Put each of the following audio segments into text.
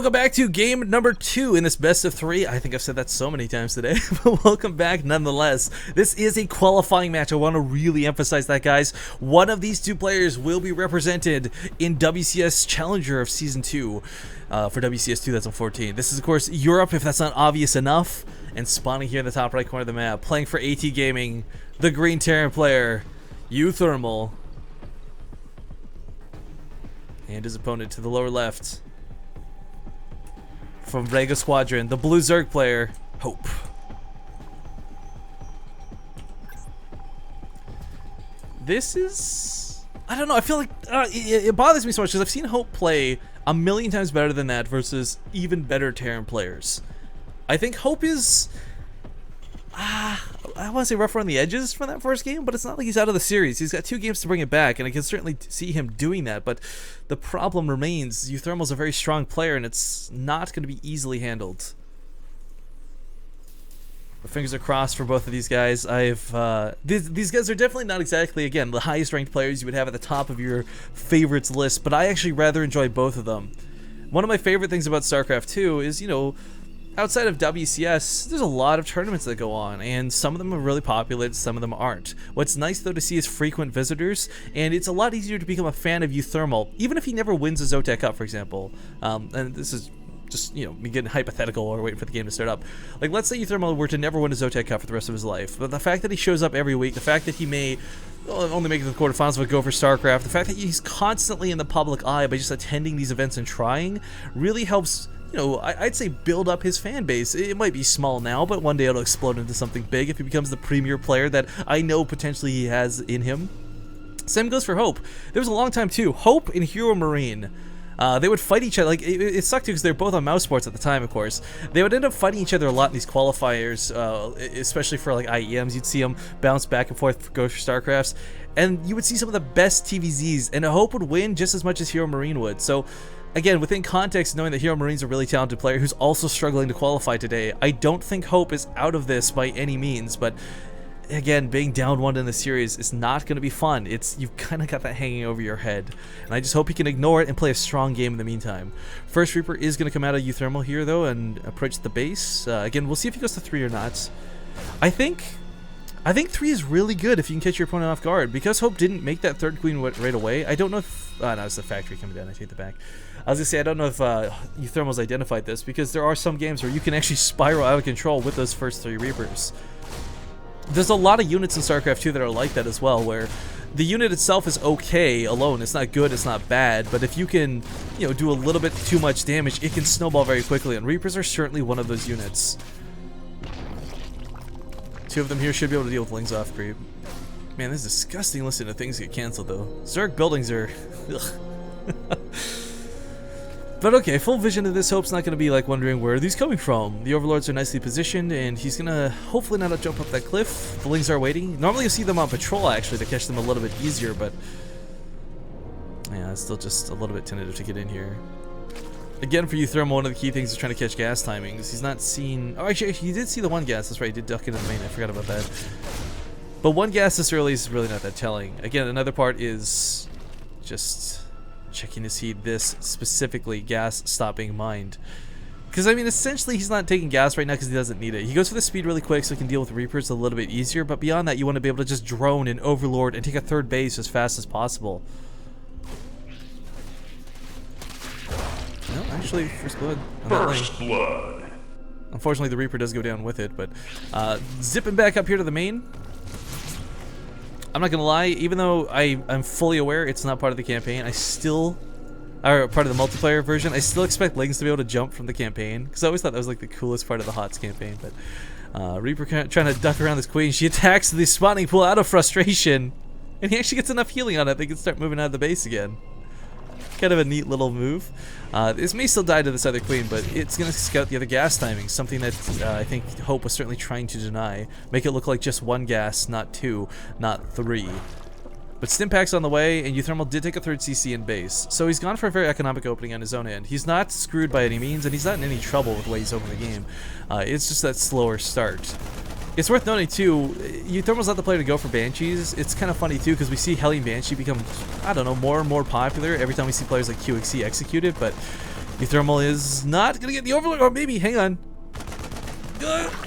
Welcome back to game number 2 in this best of 3. I think I've said that so many times today, but welcome back nonetheless. This is a qualifying match. I want to really emphasize that, guys. One of these two players will be represented in WCS Challenger of Season 2 for WCS 2014. This is, of course, Europe, if that's not obvious enough, and spawning here in the top right corner of the map. Playing for AT Gaming, the Green Terran player, uThermal. And his opponent to the lower left. From Rego Squadron, the Blue Zerg player, Hope. This is... I don't know, I feel like it bothers me so much because I've seen Hope play a million times better than that versus even better Terran players. I think Hope is... I want to say rough around the edges from that first game, but it's not like he's out of the series. He's got 2 games to bring it back, and I can certainly see him doing that, but the problem remains, uThermal's a very strong player, and it's not going to be easily handled. My fingers are crossed for both of these guys. These guys are definitely not exactly, again, the highest ranked players you would have at the top of your favorites list, but I actually rather enjoy both of them. One of my favorite things about StarCraft 2 is, you know, outside of WCS, there's a lot of tournaments that go on, and some of them are really popular, some of them aren't. What's nice, though, to see is frequent visitors, and it's a lot easier to become a fan of uThermal, even if he never wins a Zotac Cup, for example. And this is just, you know, me getting hypothetical or waiting for the game to start up. Like, let's say uThermal were to never win a Zotac Cup for the rest of his life, but the fact that he shows up every week, the fact that he may only make it to the quarterfinals but go for StarCraft, the fact that he's constantly in the public eye by just attending these events and trying, really helps, you know, I'd say build up his fan base. It might be small now, but one day it'll explode into something big if he becomes the premier player that I know potentially he has in him. Same goes for Hope. There was a long time too. Hope and Hero Marine, they would fight each other. Like, it sucked too because they were both on mouse sports at the time, of course. They would end up fighting each other a lot in these qualifiers, especially for like IEMs. You'd see them bounce back and forth, go for StarCrafts, and you would see some of the best TVZs, and Hope would win just as much as Hero Marine would. So again, within context, knowing that Hero Marine's a really talented player who's also struggling to qualify today, I don't think Hope is out of this by any means, but again, being down 1 in the series is not going to be fun. You've kind of got that hanging over your head, and I just hope he can ignore it and play a strong game in the meantime. First Reaper is going to come out of uThermal here, though, and approach the base. Again, we'll see if he goes to 3 or not. I think 3 is really good if you can catch your opponent off guard. Because Hope didn't make that 3rd queen right away, I don't know if... no, it's the factory coming down. I take the back. I was going to say, I don't know if uThermal's identified this, because there are some games where you can actually spiral out of control with those first 3 Reapers. There's a lot of units in StarCraft 2 that are like that as well, where the unit itself is okay alone. It's not good, it's not bad, but if you can, you know, do a little bit too much damage, it can snowball very quickly, and Reapers are certainly one of those units. 2 of them here should be able to deal with Lings off creep. Man, this is disgusting listening to things get canceled, though. Zerg buildings are... But okay, full vision of this. Hope's not going to be like wondering where are these coming from. The Overlords are nicely positioned, and he's going to hopefully not jump up that cliff. The Lings are waiting. Normally you see them on patrol, actually, to catch them a little bit easier, but... yeah, it's still just a little bit tentative to get in here. Again, for uThermal, one of the key things is trying to catch gas timings. He's not seen... oh, actually, he did see the 1 gas. That's right, he did duck into the main. I forgot about that. But 1 gas this early is really not that telling. Again, another part is just checking to see this specifically gas stopping mind. Because, I mean, essentially, he's not taking gas right now because he doesn't need it. He goes for the speed really quick so he can deal with Reapers a little bit easier. But beyond that, you want to be able to just drone and Overlord and take a 3rd base as fast as possible. No, actually, first blood. First blood. Unfortunately, the Reaper does go down with it, but zipping back up here to the main. I'm not gonna lie, even though I'm fully aware it's not part of the campaign, I still, or part of the multiplayer version, I still expect Lings to be able to jump from the campaign, because I always thought that was like the coolest part of the HOTS campaign. But Reaper trying to duck around this queen. She attacks the spawning pool out of frustration, and he actually gets enough healing on it they can start moving out of the base again. Kind of a neat little move. This may still die to this other queen, but it's going to scout the other gas timing, something that I think Hope was certainly trying to deny. Make it look like just 1 gas, not 2, not 3. But Stimpak's on the way, and uThermal did take a 3rd CC in base, so he's gone for a very economic opening on his own end. He's not screwed by any means, and he's not in any trouble with the way he's opened the game. It's just that slower start. It's worth noting too, uThermal's not the player to go for Banshees. It's kind of funny too because we see Hellion Banshee become, I don't know, more and more popular every time we see players like QXC execute it, but uThermal is not going to get the Overlord, or maybe, hang on.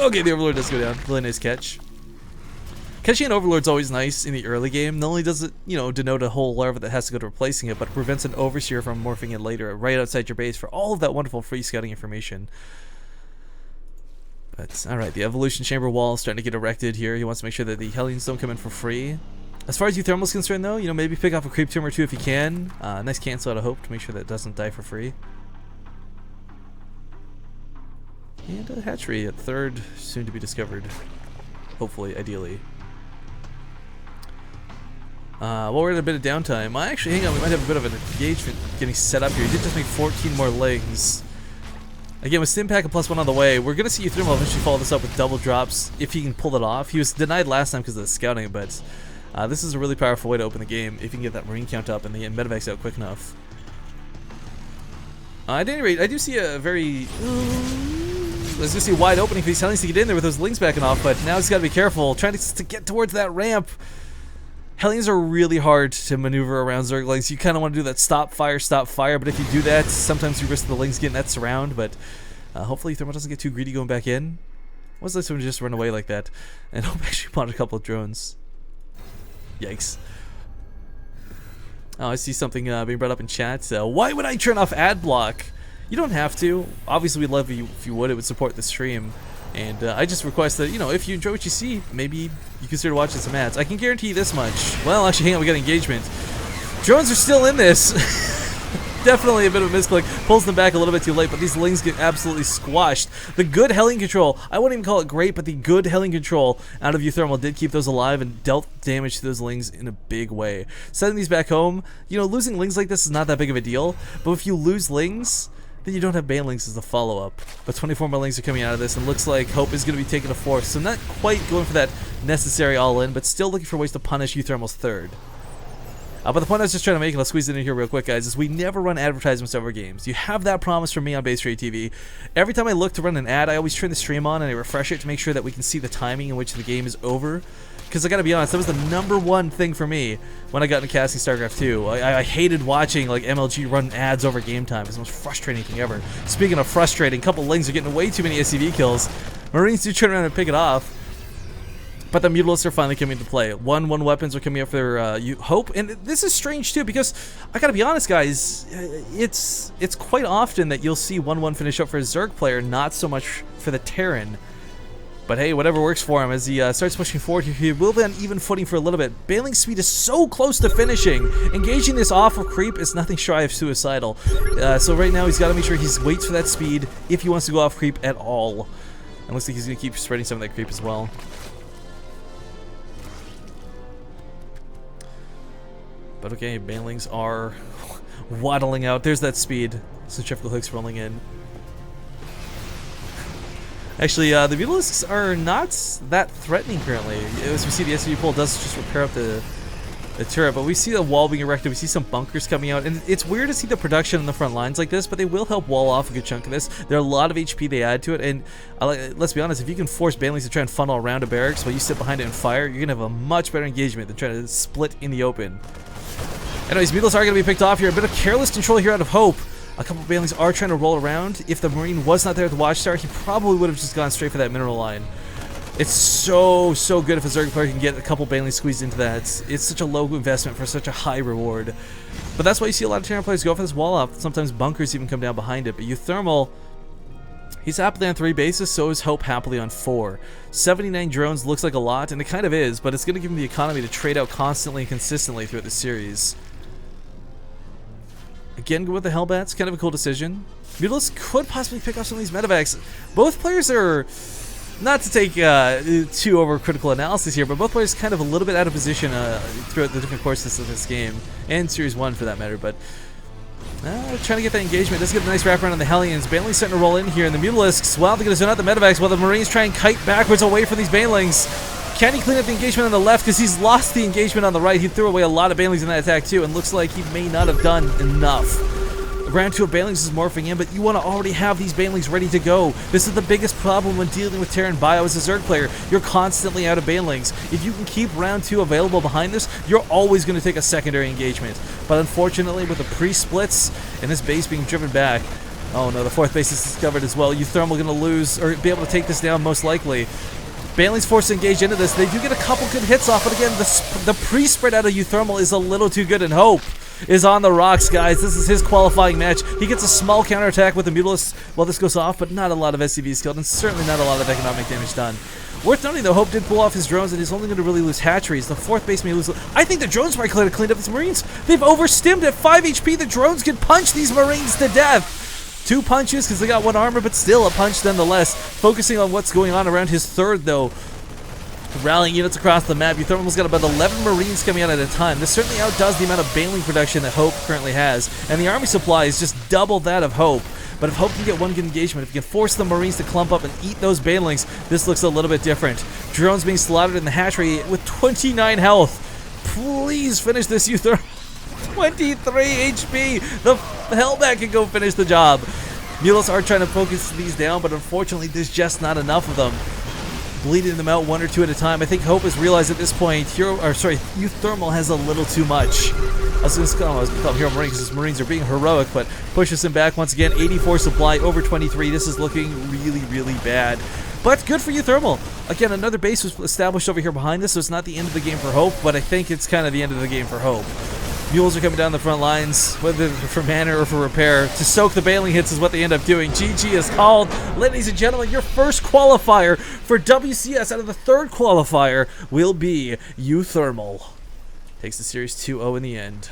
Okay, the Overlord does go down. Really nice catch. Catching an Overlord's always nice in the early game. Not only does it, you know, denote a whole larva that has to go to replacing it, but prevents an Overseer from morphing in later, right outside your base for all of that wonderful free scouting information. But, alright, the Evolution Chamber wall is starting to get erected here. He wants to make sure that the Hellions don't come in for free. As far as uThermal is concerned, though, you know, maybe pick off a Creep Tomb or two if you can. Nice cancel out of Hope to make sure that it doesn't die for free. And a hatchery at third, soon to be discovered. Hopefully, ideally. While we're in a bit of downtime, actually, hang on, we might have a bit of an engagement getting set up here. He did just make 14 more legs. Again, with Stim Pack and +1 on the way, we're going to see uThermal eventually follow this up with double drops if he can pull it off. He was denied last time because of the scouting, but this is a really powerful way to open the game if you can get that Marine count up and the medevacs out quick enough. At any rate, I do see a very... Let's just see a wide opening for these Hellions to get in there with those Lings backing off, but now he's got to be careful, trying to get towards that ramp. Hellions are really hard to maneuver around Zerglings. You kind of want to do that stop fire, but if you do that, sometimes you risk the Lings getting that surround, but hopefully uThermal doesn't get too greedy going back in. What's this one just run away like that? And Hope actually bought a couple of drones. Yikes. Oh, I see something being brought up in chat. Why would I turn off ad block? You don't have to. Obviously, we'd love you if you would. It would support the stream. And I just request that, you know, if you enjoy what you see, maybe you consider watching some ads. I can guarantee you this much. Well, actually, hang on, we got engagement. Drones are still in this. Definitely a bit of a misclick. Pulls them back a little bit too late, but these Lings get absolutely squashed. The good Hellion control, I wouldn't even call it great, but the good Hellion control out of uThermal did keep those alive and dealt damage to those Lings in a big way. Sending these back home, you know, losing Lings like this is not that big of a deal, but if you lose Lings, then you don't have Banelings as the follow-up. But 24 more Lings are coming out of this, and looks like Hope is going to be taking a fourth, so not quite going for that necessary all-in, but still looking for ways to punish uThermal's third. But the point I was just trying to make, and I'll squeeze it in here real quick, guys, is we never run advertisements over games. You have that promise from me on Base Rate TV. Every time I look to run an ad, I always turn the stream on and I refresh it to make sure that we can see the timing in which the game is over. Because I gotta be honest, that was the #1 thing for me when I got into casting StarCraft 2. I hated watching like MLG run ads over game time. It's the most frustrating thing ever. Speaking of frustrating, a couple Lings are getting way too many SCV kills. Marines do turn around and pick it off. But the Mutalisks are finally coming into play. 1-1 weapons are coming up for Hope, and this is strange too because I gotta be honest, guys. It's quite often that you'll see 1-1 finish up for a Zerg player, not so much for the Terran. But hey, whatever works for him. As he starts pushing forward here, he will be on even footing for a little bit. Bailing speed is so close to finishing. Engaging this off of creep is nothing shy of suicidal. So right now he's got to make sure he waits for that speed if he wants to go off creep at all. And looks like he's going to keep spreading some of that creep as well. But okay, Banelings are waddling out. There's that speed. Centrifugal hooks rolling in. Actually, the Mutalisks are not that threatening currently. As we see, the SCV pull does just repair up the turret, but we see a wall being erected. We see some bunkers coming out, and it's weird to see the production on the front lines like this, but they will help wall off a good chunk of this. There are a lot of HP they add to it, and let's be honest, if you can force Banelings to try and funnel around a barracks while you sit behind it and fire, you're going to have a much better engagement than trying to split in the open. Anyways, Mutalisks are going to be picked off here. A bit of careless control here out of Hope. A couple of Banelings are trying to roll around. If the Marine was not there at the Watchtower, he probably would have just gone straight for that mineral line. It's so good if a Zerg player can get a couple Banelings squeezed into that. It's such a low investment for such a high reward. But that's why you see a lot of Terran players go for this wall off. Sometimes bunkers even come down behind it. But uThermal, he's happily on 3 bases, so is Hope happily on 4. 79 drones looks like a lot, and it kind of is, but it's going to give him the economy to trade out constantly and consistently throughout the series. Again, go with the Hellbats, kind of a cool decision. Mutalisks could possibly pick off some of these medevacs. Both players are, not to take too overcritical analysis here, but both players kind of a little bit out of position throughout the different courses of this game, and Series 1 for that matter, but trying to get that engagement. Does get a nice wraparound on the Hellions. Banelings starting to roll in here, and the Mutalisks, well, they're going to zone out the medevacs while the Marines try and kite backwards away from these Banelings. Can he clean up the engagement on the left? Because he's lost the engagement on the right. He threw away a lot of Banelings in that attack too, and looks like he may not have done enough. Round 2 of Banelings is morphing in, but you want to already have these Banelings ready to go. This is the biggest problem when dealing with Terran Bio as a Zerg player. You're constantly out of Banelings. If you can keep round 2 available behind this, you're always going to take a secondary engagement. But unfortunately, with the pre-splits and this base being driven back, Oh no, the fourth base is discovered as well. uThermal going to lose, or be able to take this down most likely. Bailing's forced to engage into this. They do get a couple good hits off, but again, the pre-spread out of uThermal is a little too good, and Hope is on the rocks, guys. This is his qualifying match. He gets a small counterattack with the Mutalist while this goes off, but not a lot of SCVs killed, and certainly not a lot of economic damage done. Worth noting, though, Hope did pull off his drones, and he's only going to really lose hatcheries. The fourth base may lose. I think the drones might could have cleaned up these Marines. They've overstimmed at 5 HP. The drones can punch these Marines to death. 2 punches because they got 1 armor, but still a punch nonetheless. Focusing on what's going on around his third, though. Rallying units across the map. uThermal's got about 11 Marines coming out at a time. This certainly outdoes the amount of Baling production that Hope currently has. And the army supply is just double that of Hope. But if Hope can get one good engagement, if he can force the Marines to clump up and eat those Banelings, this looks a little bit different. Drones being slaughtered in the hatchery with 29 health. Please finish this, uThermal. 23 HP. The Hellbat can go finish the job. Mulos are trying to focus these down, but unfortunately there's just not enough of them. Bleeding them out 1 or 2 at a time. I think Hope has realized at this point, uThermal has a little too much. I was going to call him Hero Marine because his Marines are being heroic, but pushes him back once again. 84 supply, over 23. This is looking really, really bad. But good for uThermal. Again, another base was established over here behind this, so it's not the end of the game for Hope, but I think it's kind of the end of the game for Hope. Mules are coming down the front lines, whether for mana or for repair. To soak the Baling hits is what they end up doing. GG is called. Ladies and gentlemen, your first qualifier for WCS out of the 3rd qualifier will be uThermal. Takes the series 2-0 in the end.